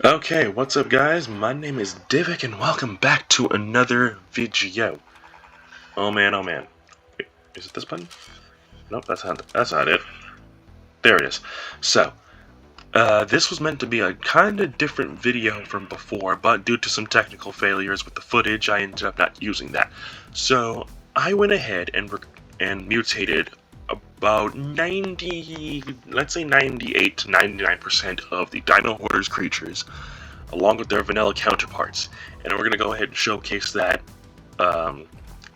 Okay, what's up guys? My name is Divik and welcome back to another video. Oh man, oh man. Wait, is it this button? Nope, that's not it. There it is. So, this was meant to be a kinda different video from before, but due to some technical failures with the footage, I ended up not using that. So, I went ahead and mutated about 90, let's say 98 to 99% of the Dino Hoarders creatures, along with their vanilla counterparts. And we're going to go ahead and showcase that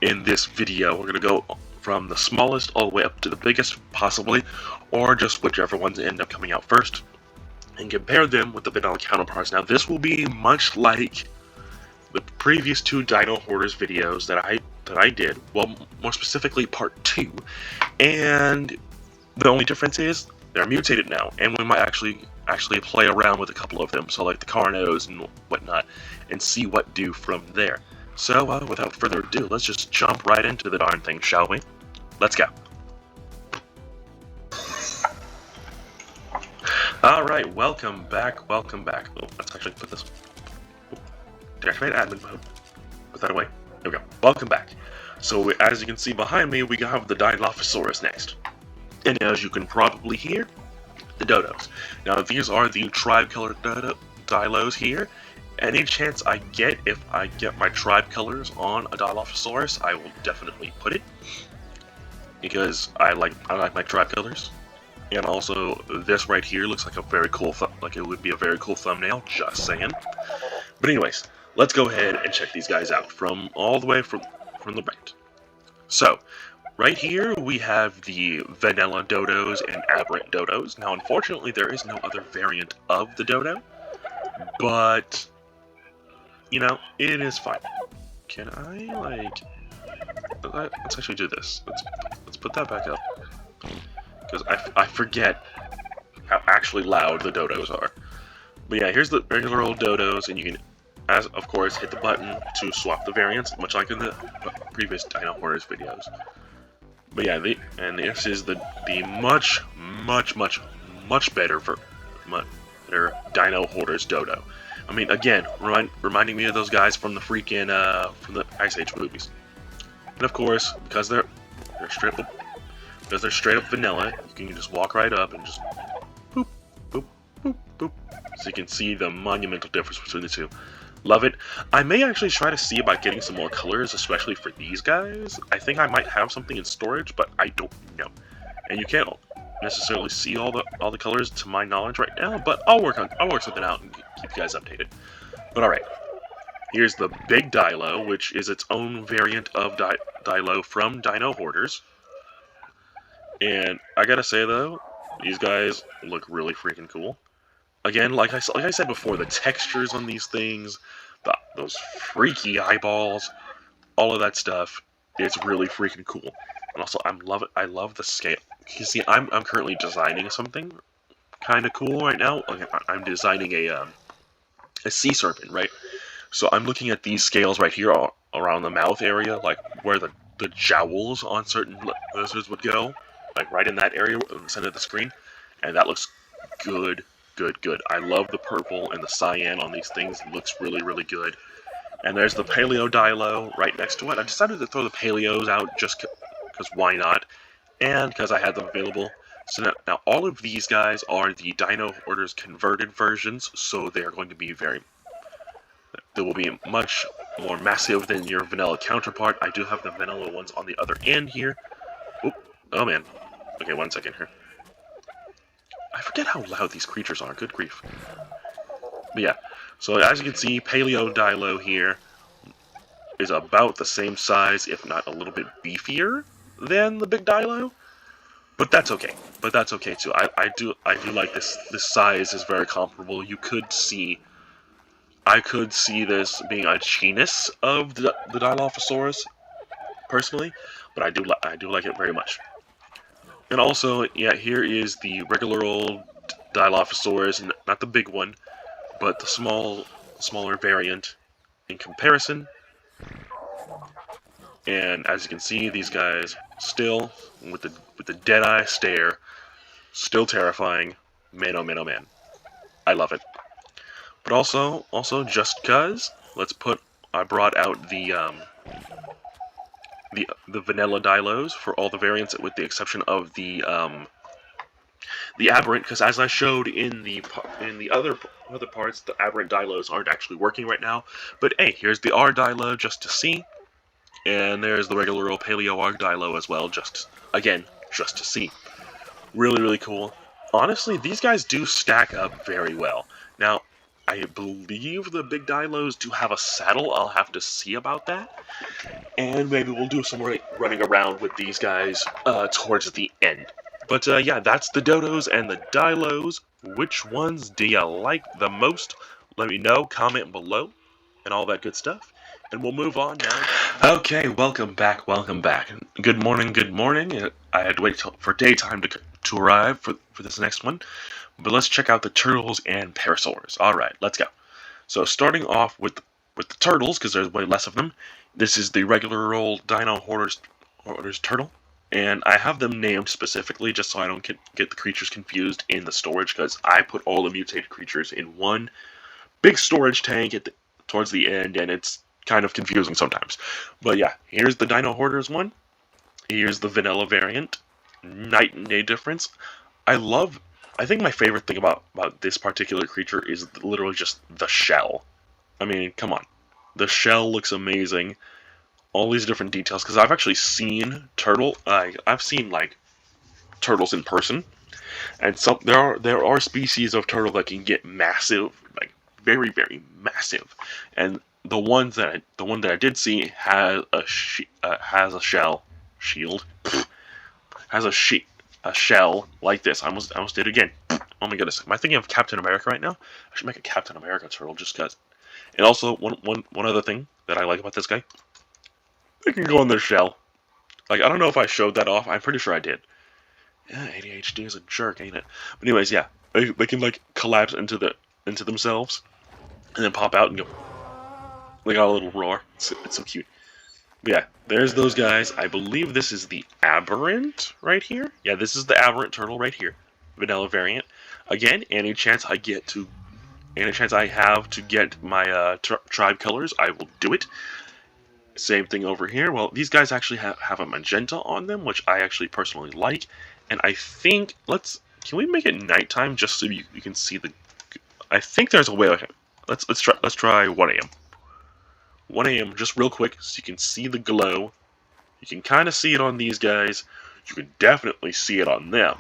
in this video. We're going to go from the smallest all the way up to the biggest, possibly, or just whichever ones end up coming out first, and compare them with the vanilla counterparts. Now, this will be much like the previous two Dino Hoarders videos that I did, well, more specifically part 2, and the only difference is they're mutated now, and we might actually play around with a couple of them, so like the Carnos and whatnot, and see what do from there. So, without further ado, let's just jump right into the darn thing, shall we? Let's go. Alright, welcome back. Oh, let's actually put this... Deactivate admin mode. Put that away. There we go. Welcome back. So, as you can see behind me, we have the Dilophosaurus next. And as you can probably hear, the Dodos. Now, these are the tribe-colored Dilos here. Any chance I get, if I get my tribe colors on a Dilophosaurus, I will definitely put it, because I like my tribe colors. And also, this right here looks like a very cool, like it would be a very cool thumbnail. Just saying. But anyways, let's go ahead and check these guys out from all the way from the right. So, right here we have the vanilla Dodos and aberrant Dodos. Now, unfortunately, there is no other variant of the Dodo, but you know, it is fine. Can I, like... Let's actually do this. Let's put that back up. Because I forget how actually loud the Dodos are. But yeah, here's the regular old Dodos, and you can, as of course, hit the button to swap the variants, much like in the previous Dino Hoarders videos. But yeah, this is the much better Dino Hoarders Dodo. I mean, again, reminding me of those guys from the freaking from the Ice Age movies. And of course, because they're straight up vanilla, you can just walk right up and just boop, boop, boop, boop. So you can see the monumental difference between the two. Love it. I may actually try to see about getting some more colors, especially for these guys. I think I might have something in storage, but I don't know. And you can't necessarily see all the colors to my knowledge right now, but I'll work something out and keep you guys updated. But alright. Here's the big Dilo, which is its own variant of Dilo from Dino Hoarders. And I gotta say though, these guys look really freaking cool. Again, like I said before, the textures on these things, those freaky eyeballs, all of that stuff, it's really freaking cool. And also, I love the scale. You see, I'm currently designing something kind of cool right now. I'm designing a sea serpent, right? So I'm looking at these scales right here around the mouth area, like where the jowls on certain lizards would go, like right in that area in the center of the screen, and that looks good. I love the purple and the cyan on these things. It looks really good. And there's the Paleo Dilo right next to it. I decided to throw the Paleos out just because why not, and because I had them available. So now all of these guys are the Dino Hoarders converted versions, so they're going to be they will be much more massive than your vanilla counterpart. I do have the vanilla ones on the other end here. Oop, oh man. Okay, 1 second here. I forget how loud these creatures are, good grief. But yeah, so as you can see, Paleo Dilo here is about the same size, if not a little bit beefier than the big Dilo. But that's okay. Too. I do like this. This size is very comparable. I could see this being a genus of the Dilophosaurus, personally, but I do like it very much. And also, yeah, here is the regular old Dilophosaurus, not the big one, but the smaller variant in comparison. And as you can see, these guys still with the dead-eye stare, still terrifying. Man, oh man, oh man, I love it. But also just cause, I brought out the vanilla Dilos for all the variants, with the exception of the aberrant, because as I showed in the other parts, the aberrant Dilos aren't actually working right now. But hey, here's the R Dilo just to see, and there's the regular old Paleo R Dilo as well, just to see. Really, really cool. Honestly, these guys do stack up very well. Now, I believe the big Dilos do have a saddle. I'll have to see about that. And maybe we'll do some running around with these guys towards the end. But yeah, that's the Dodos and the Dilos. Which ones do you like the most? Let me know, comment below, and all that good stuff. And we'll move on now. Okay, welcome back, welcome back. Good morning, good morning. I had to wait for daytime to arrive for this next one. But let's check out the Turtles and Parasaurs. Alright, let's go. So starting off with the Turtles, because there's way less of them. This is the regular old Dino Hoarders turtle. And I have them named specifically just so I don't get the creatures confused in the storage, because I put all the mutated creatures in one big storage tank towards the end, and it's kind of confusing sometimes. But yeah, here's the Dino Hoarders one. Here's the vanilla variant. Night and day difference. I think my favorite thing about this particular creature is literally just the shell. I mean, come on. The shell looks amazing. All these different details, because I've actually seen I've seen like turtles in person, and there are species of turtle that can get massive, like very, very massive, and the one that I did see has a shell shield, has a shell like this. I almost did it again. Oh my goodness, am I thinking of Captain America right now? I should make a Captain America turtle just cause. And also one other thing that I like about this guy, they can go in their shell. Like, I don't know if I showed that off. I'm pretty sure I did. Yeah, ADHD is a jerk, ain't it? But anyways, yeah, they can like collapse into themselves, and then pop out and go. They got a little roar. It's so cute. But yeah, there's those guys. I believe this is the aberrant right here. Yeah, this is the aberrant turtle right here, vanilla variant. Again, any chance I have to get my tribe colors, I will do it. Same thing over here. Well, these guys actually have a magenta on them, which I actually personally like. And I think can we make it nighttime just so you can see the? I think there's a way. Okay, let's try 1 a.m. 1 a.m. just real quick so you can see the glow. You can kind of see it on these guys. You can definitely see it on them.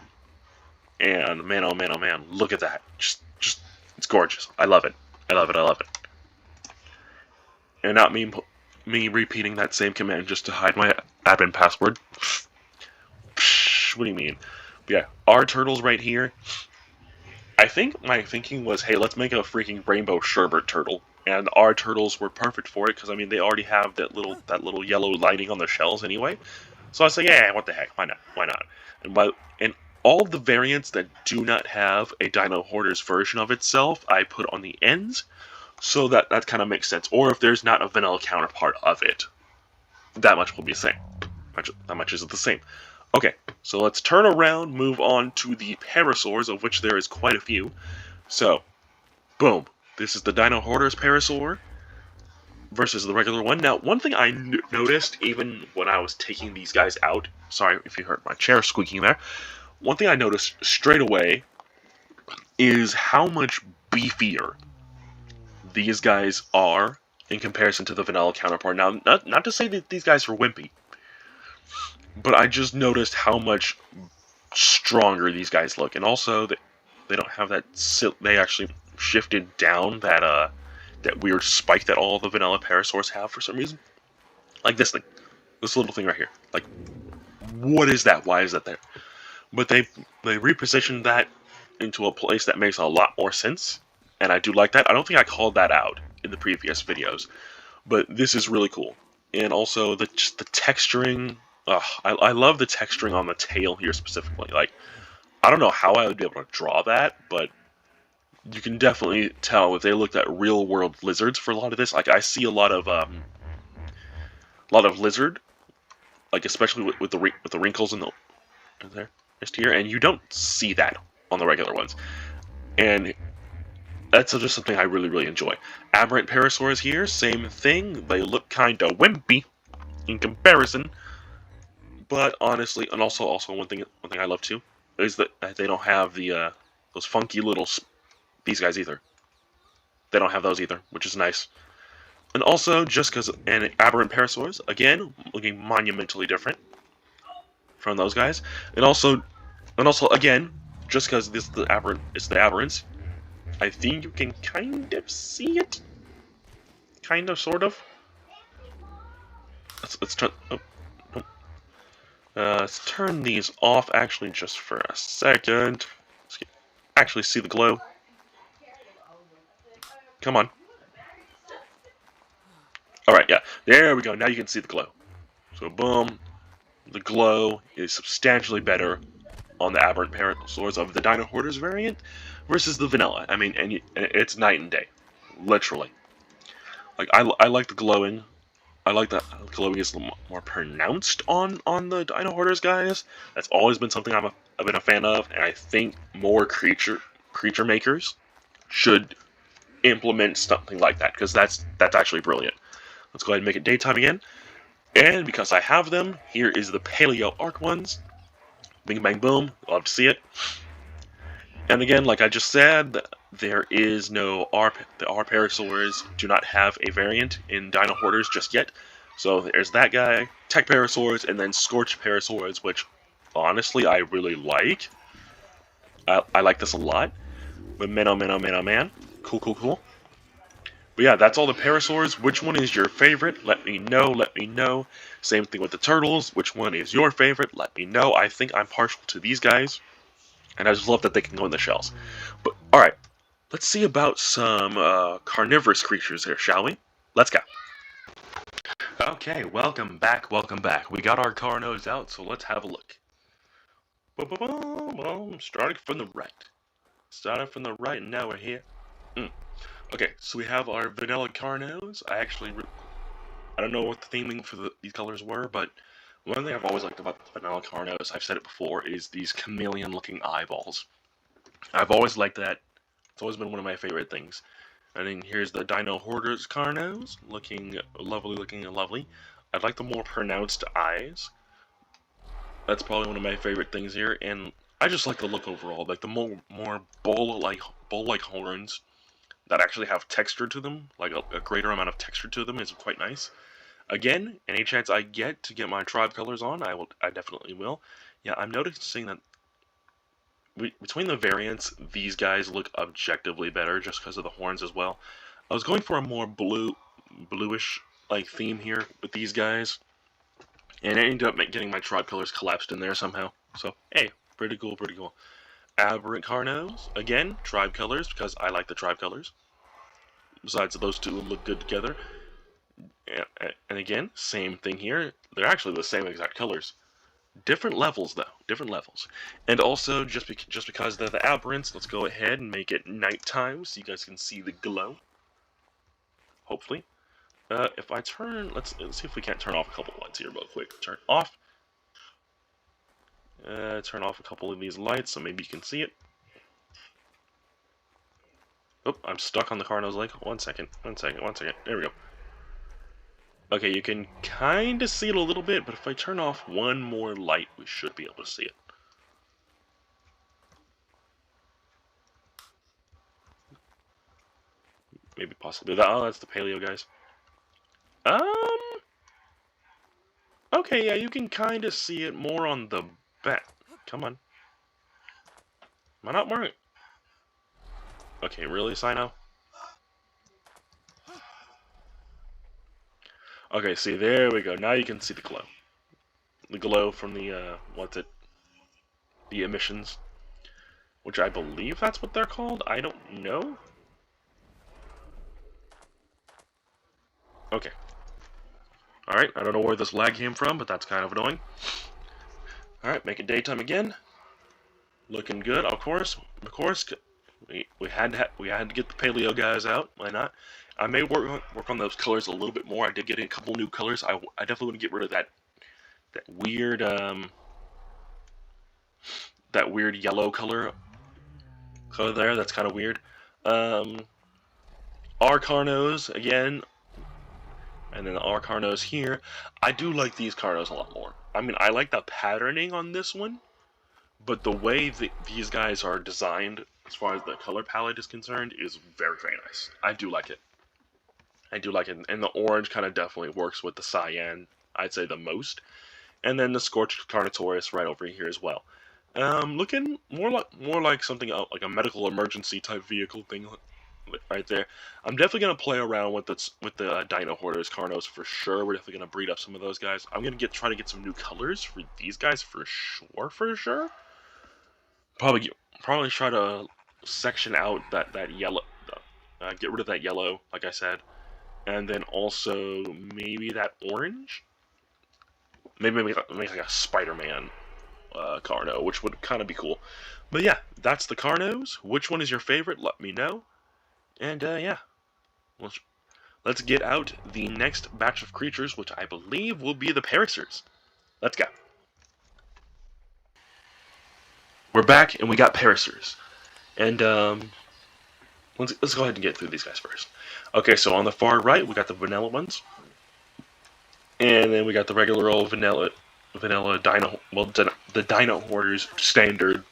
And man, oh man, oh man, look at that! Just it's gorgeous. I love it. I love it. I love it. And not me repeating that same command just to hide my admin password. What do you mean? But yeah, our turtles right here. I think my thinking was, hey, let's make a freaking rainbow sherbet turtle, and our turtles were perfect for it because I mean they already have that little yellow lining on their shells anyway. So I was like, yeah, what the heck? Why not? Why not? And all the variants that do not have a Dino Hoarders version of itself, I put on the ends. So that kind of makes sense. Or if there's not a vanilla counterpart of it, that much will be the same. That much is the same. Okay, so let's turn around, move on to the Parasaurs, of which there is quite a few. So, boom. This is the Dino Hoarders Parasaur versus the regular one. Now, one thing I noticed, even when I was taking these guys out, sorry if you heard my chair squeaking there, one thing I noticed straight away is how much beefier these guys are in comparison to the vanilla counterpart. Now, not to say that these guys are wimpy, but I just noticed how much stronger these guys look, and also that they don't have that. They actually shifted down that weird spike that all the vanilla Parasaurs have for some reason. Like this thing, this little thing right here. Like, what is that? Why is that there? But they repositioned that into a place that makes a lot more sense. And I do like that. I don't think I called that out in the previous videos, but this is really cool. And also the texturing. I love the texturing on the tail here specifically. Like, I don't know how I would be able to draw that, but you can definitely tell if they looked at real world lizards for a lot of this. Like, I see a lot of lizard, like especially with the wrinkles in there, just here, and you don't see that on the regular ones. And That's just something I really enjoy. Aberrant Parasaurs here, same thing. They look kind of wimpy in comparison, but honestly, and also one thing I love too is that they don't have the those funky little these guys either. They don't have those either, which is nice. And also, just because an Aberrant Parasaurs, again, looking monumentally different from those guys, and also again, just because this it's the Aberrants, I think you can kind of see it, kind of, sort of. Let's turn. Oh, oh. Let's turn these off actually just for a second. Let's actually see the glow. Come on. Alright, yeah. There we go. Now you can see the glow. So, boom. The glow is substantially better on the Aberrant Parasaurs of the Dino Hoarders variant versus the vanilla. I mean, and it's night and day. Literally. Like, I like the glowing. I like that glowing is a little more pronounced on the Dino Hoarders guys. That's always been something I've been a fan of, and I think more creature makers should implement something like that, because that's actually brilliant. Let's go ahead and make it daytime again. And because I have them, here is the Paleo Arc ones. Bing bang boom, love to see it. And again, like I just said, there is no the R Parasaurs do not have a variant in Dino Hoarders just yet. So there's that guy, Tech Parasaurs, and then Scorch Parasaurs, which honestly I really like. I like this a lot. But man, oh man, oh man, oh man. Cool. But yeah, that's all the Parasaurs. Which one is your favorite? Let me know. Same thing with the Turtles. Which one is your favorite? Let me know. I think I'm partial to these guys. And I just love that they can go in the shells. But, alright. Let's see about some carnivorous creatures here, shall we? Let's go. Okay, welcome back. We got our Carnos out, so let's have a look. Starting from the right. And now we're here. Okay, so we have our vanilla Carnos. I don't know what the theming for these colors were, but one thing I've always liked about the vanilla Carnos, I've said it before, is these chameleon-looking eyeballs. I've always liked that. It's always been one of my favorite things. And then here's the Dino Hoarders Carnos, looking lovely. I'd like the more pronounced eyes. That's probably one of my favorite things here, and I just like the look overall, like the more bowl-like horns that actually have texture to them, like a greater amount of texture to them is quite nice. Again, any chance I get to get my tribe colors on, I definitely will. Yeah, I'm noticing that between the variants, these guys look objectively better just because of the horns as well. I was going for a more bluish like theme here with these guys, and I ended up getting my tribe colors collapsed in there somehow. So hey, pretty cool. Aberrant Carnos, again, tribe colors, because I like the tribe colors. Besides, those two look good together. And again, same thing here. They're actually the same exact colors. Different levels, though. Different levels. And also, just because they're the aberrants, let's go ahead and make it nighttime so you guys can see the glow. Hopefully. If I turn... Let's see if we can't turn off a couple lights here real quick. Turn off. Turn off a couple of these lights so maybe you can see it. Oh, I'm stuck on the Carno's leg. One second. There we go. Okay, you can kind of see it a little bit, but if I turn off one more light, we should be able to see it. Maybe possibly that. Oh, that's the paleo guys. Okay, yeah, you can kind of see it more on the back. Come on. Am I not wearing... Okay, really, Sino? Okay, see, there we go. Now you can see the glow. The glow from the, the emissions. Which I believe that's what they're called? I don't know. Okay. Alright, I don't know where this lag came from, but that's kind of annoying. Alright, make it daytime again. Looking good, of course. We had to get the paleo guys out. Why not? I may work on those colors a little bit more. I did get a couple new colors. I definitely want to get rid of that weird yellow color there. That's kind of weird. R Carnos again, and then R Carnos here. I do like these Carnos a lot more. I mean, I like the patterning on this one, but the way that these guys are designed, as far as the color palette is concerned, is very, very nice. I do like it. I do like it, and the orange kind of definitely works with the cyan, I'd say the most. And then the Scorched Carnotaurus right over here as well. Looking more like something like a medical emergency type vehicle thing right there. I'm definitely gonna play around with the Dino Hoarders Carnos for sure. We're definitely gonna breed up some of those guys. I'm gonna try to get some new colors for these guys for sure. Probably try to section out that yellow, get rid of that yellow, like I said, and then also maybe that orange. Maybe make like a Spider-Man Carno, which would kind of be cool. But yeah, that's the Carnos. Which one is your favorite? Let me know. And yeah, let's get out the next batch of creatures, which I believe will be the Parasors. Let's go. We're back, and we got Parasors. And let's go ahead and get through these guys first. Okay, so on the far right, we got the vanilla ones. And then we got the regular old vanilla Dino, well, the Dino Hoarders standard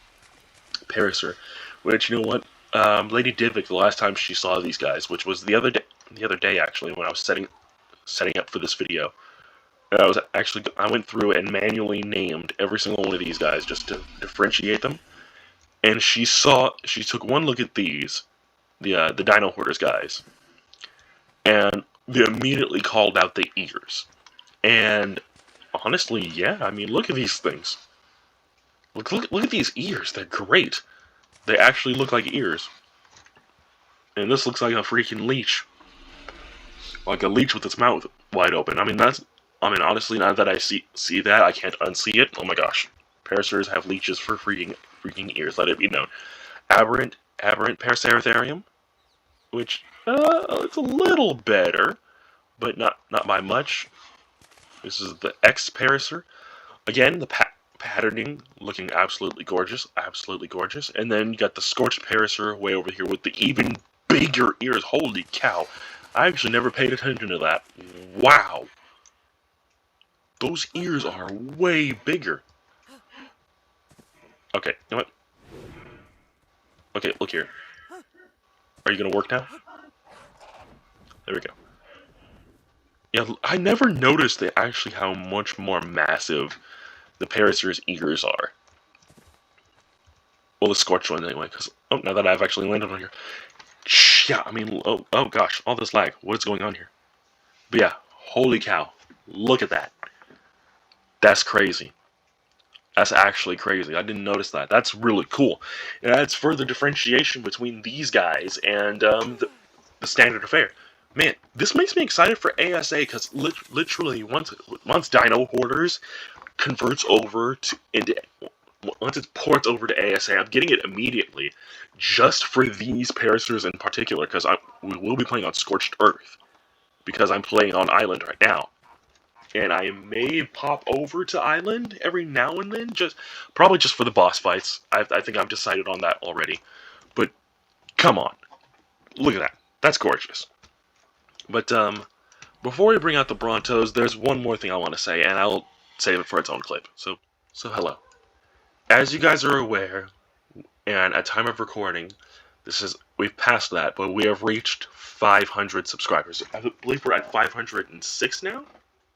Parasaur, which, you know what, Lady Divik, the last time she saw these guys, which was the other day actually, when I was setting up for this video, I went through and manually named every single one of these guys just to differentiate them, and she took one look at these, the Dino Hoarders guys, and they immediately called out the ears. And honestly, yeah, I mean, look at these things. Look at these ears. They're great. They actually look like ears. And this looks like a freaking leech. Like a leech with its mouth wide open. I mean, honestly, now that I see that, I can't unsee it. Oh my gosh. Parasaurs have leeches for freaking ears, let it be known. Aberrant Paraceratherium, which, it's a little better, but not by much. This is the X Parasaur. Again, the patterning looking absolutely gorgeous. And then you got the Scorched Parasaur way over here with the even bigger ears. Holy cow. I actually never paid attention to that. Wow. Those ears are way bigger. Okay, you know what? Okay, look here. Are you gonna work now? There we go. Yeah, I never noticed actually how much more massive the Parasaur's ears are. Well, the Scorched one anyway, because, now that I've actually landed on here. Yeah, I mean, oh gosh, all this lag. What is going on here? But yeah, holy cow. Look at that. That's crazy. That's actually crazy. I didn't notice that. That's really cool. It adds further differentiation between these guys and the standard affair. Man, this makes me excited for ASA, because literally once Dino Hoarders converts over once it ports over to ASA, I'm getting it immediately, just for these Parasaurs in particular, because we will be playing on Scorched Earth, because I'm playing on Island right now. And I may pop over to Island every now and then, probably just for the boss fights. I think I've decided on that already. But, come on. Look at that. That's gorgeous. But, before we bring out the Brontos, there's one more thing I want to say, and I'll save it for its own clip. So hello. As you guys are aware, and at time of recording, we've passed that, but we have reached 500 subscribers. I believe we're at 506 now?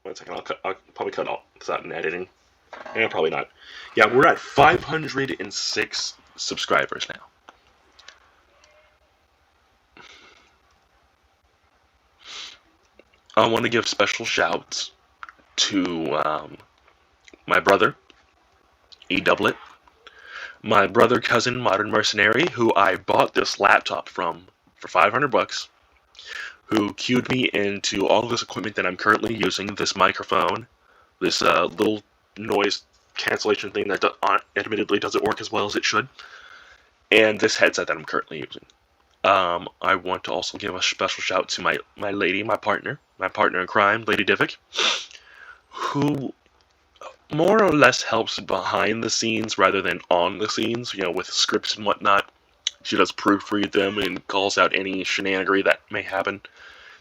1 second, I'll probably cut all this out in editing. Yeah, probably not. Yeah, we're at 506 subscribers now. I want to give special shouts to my brother, E-Doublet, my brother cousin Modern Mercenary, who I bought this laptop from for 500 bucks, who cued me into all of this equipment that I'm currently using, this microphone, this little noise cancellation thing that admittedly doesn't work as well as it should, and this headset that I'm currently using. I want to also give a special shout to my lady, my partner in crime, Lady Divik, who more or less helps behind the scenes rather than on the scenes, with scripts and whatnot. She does proofread them and calls out any shenanigery that may happen.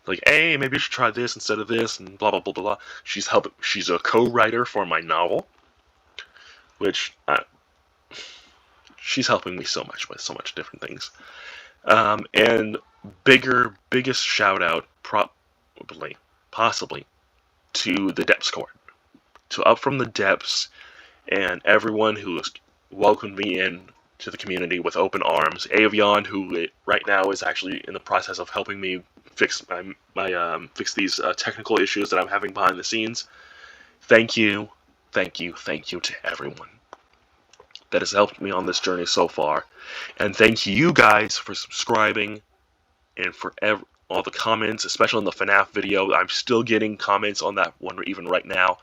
Like, hey, maybe you should try this instead of this, and blah blah blah blah blah. She's a co-writer for my novel, which she's helping me so much with so much different things. And biggest shout out, possibly, to the Depths Court, to Up From the Depths, and everyone who has welcomed me in to the community with open arms. Avion, who right now is actually in the process of helping me fix fix these technical issues that I'm having behind the scenes. Thank you to everyone that has helped me on this journey so far, and thank you guys for subscribing and for all the comments, especially on the FNAF video. I'm still getting comments on that one even right now.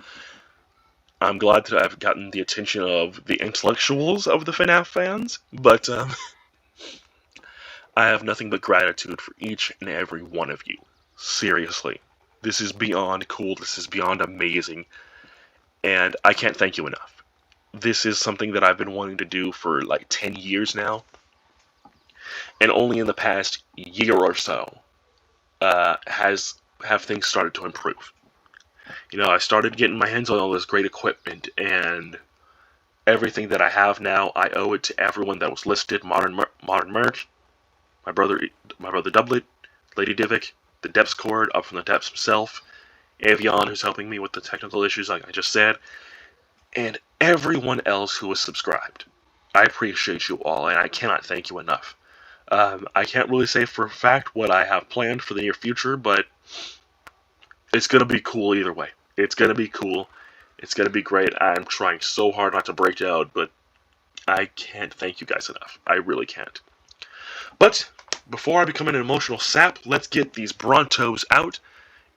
I'm glad that I've gotten the attention of the intellectuals of the FNAF fans, but I have nothing but gratitude for each and every one of you. Seriously. This is beyond cool, this is beyond amazing, and I can't thank you enough. This is something that I've been wanting to do for like 10 years now, and only in the past year or so have things started to improve. You know, I started getting my hands on all this great equipment, and everything that I have now, I owe it to everyone that was listed. Modern Merch, my brother Doublet, Lady Divik, the Depths Court, Up From the Depths himself, Avion, who's helping me with the technical issues like I just said, and everyone else who was subscribed. I appreciate you all, and I cannot thank you enough. I can't really say for a fact what I have planned for the near future, but it's going to be cool either way. It's going to be cool. It's going to be great. I'm trying so hard not to break out, but I can't thank you guys enough. I really can't. But before I become an emotional sap, let's get these Brontos out,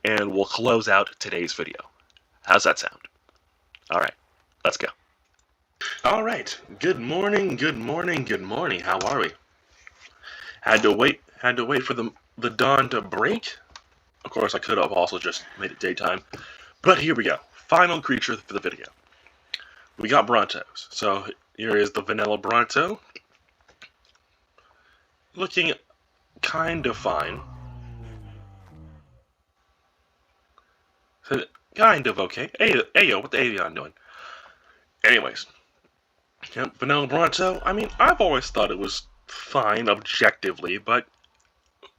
and we'll close out today's video. How's that sound? Alright, let's go. Alright, good morning. How are we? Had to wait for the dawn to break. Of course, I could have also just made it daytime. But here we go. Final creature for the video. We got Brontos. So here is the vanilla Bronto. Looking kind of fine. Kind of okay. Hey yo, what the Avion doing? Anyways. Yep, vanilla Bronto. I mean, I've always thought it was fine objectively, but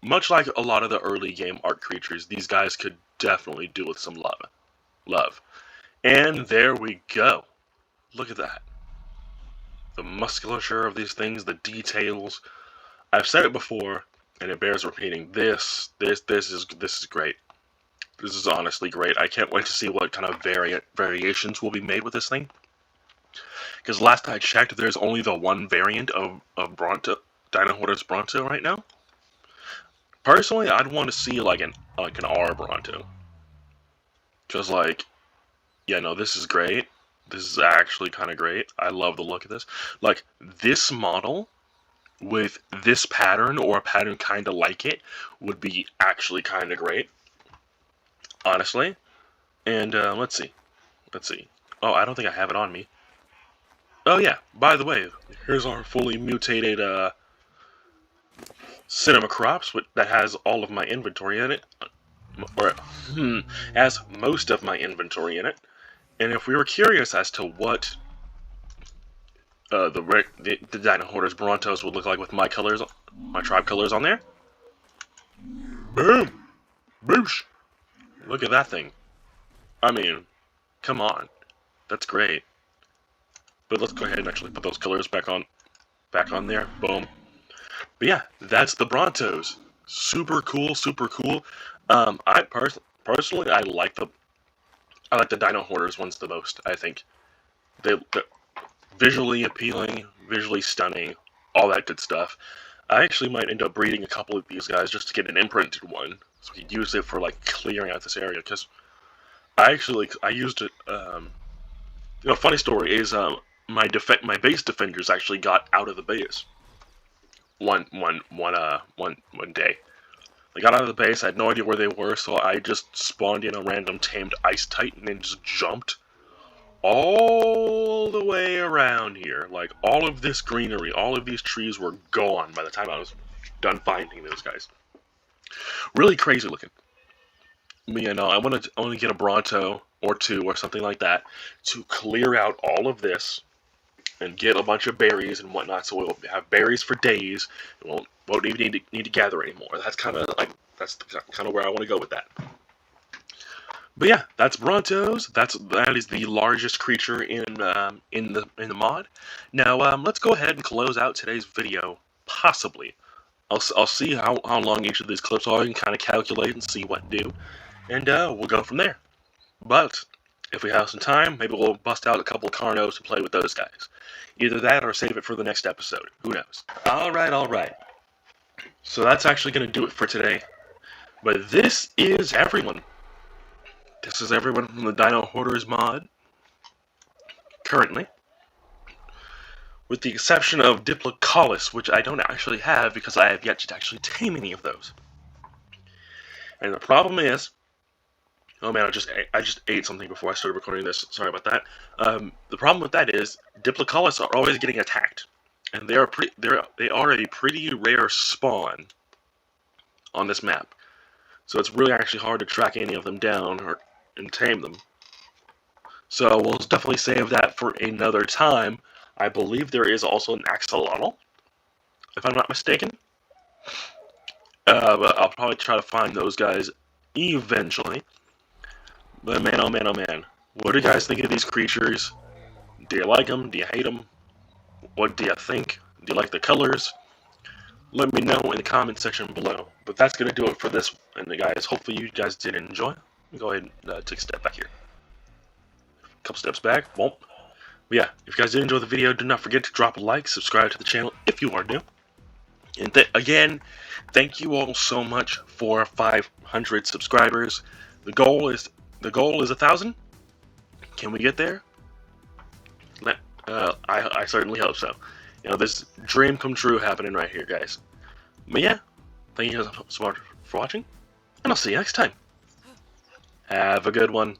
much like a lot of the early game art creatures, these guys could definitely do with some love. And there we go. Look at that. The musculature of these things, the details. I've said it before, and it bears repeating. This is great. This is honestly great. I can't wait to see what kind of variations will be made with this thing. Because last I checked, there's only the one variant of Bronto, Dino Hoarders Bronto right now. Personally, I'd want to see like an R Bronto. Just like, yeah, no, this is great. This is actually kind of great. I love the look of this. Like, this model with this pattern, or a pattern kind of like it, would be actually kind of great. Honestly. And, let's see. Oh, I don't think I have it on me. Oh, yeah. By the way, here's our fully mutated, Cinema Crops that has all of my inventory in it, or has most of my inventory in it. And if we were curious as to what the Dino Hoarders Brontos would look like with my colors, my tribe colors on there, boom, boosh! Look at that thing. I mean, come on, that's great. But let's go ahead and actually put those colors back on there. Boom. But yeah, that's the Brontos. Super cool. I personally, I like the Dino Hoarders ones the most. I think they're visually appealing, visually stunning, all that good stuff. I actually might end up breeding a couple of these guys just to get an imprinted one, so we could use it for like clearing out this area. Because I used it. Funny story is my base defenders actually got out of the base. One day. They got out of the base, I had no idea where they were, so I just spawned in a random tamed Ice Titan and just jumped. all the way around here. Like, all of this greenery, all of these trees were gone by the time I was done finding those guys. Really crazy looking. You know, I want to get a Bronto or two or something like that to clear out all of this and get a bunch of berries and whatnot, so we'll have berries for days and won't even need to gather anymore. That's kind of where I want to go with that. But yeah, that's Brontos. That is the largest creature in the mod. Now let's go ahead and close out today's video. Possibly, I'll see how long each of these clips are and kind of calculate and see what to do, and we'll go from there. But if we have some time, maybe we'll bust out a couple of Carnos and play with those guys. Either that or save it for the next episode. Who knows? Alright. So that's actually going to do it for today. But this is everyone. This is everyone from the Dino Hoarders mod. Currently. With the exception of Diplocallis, which I don't actually have because I have yet to actually tame any of those. And the problem is... Oh man, I just ate something before I started recording this. Sorry about that. The problem with that is Diplocallis are always getting attacked, and they are a pretty rare spawn on this map. So it's really actually hard to track any of them down and tame them. So we'll definitely save that for another time. I believe there is also an axolotl, if I'm not mistaken. But I'll probably try to find those guys eventually. But man, oh man, what do you guys think of these creatures? Do you like them? Do you hate them? What do you think? Do you like the colors? Let me know in the comment section below. But that's going to do it for this one, guys. Hopefully you guys did enjoy. Let me go ahead and take a step back here. A couple steps back. But yeah, if you guys did enjoy the video, do not forget to drop a like, subscribe to the channel if you are new. And again, thank you all so much for 500 subscribers. The goal is 1,000. Can we get there? I certainly hope so. You know, this dream come true happening right here, guys. But yeah, thank you guys so much for watching, and I'll see you next time. Have a good one.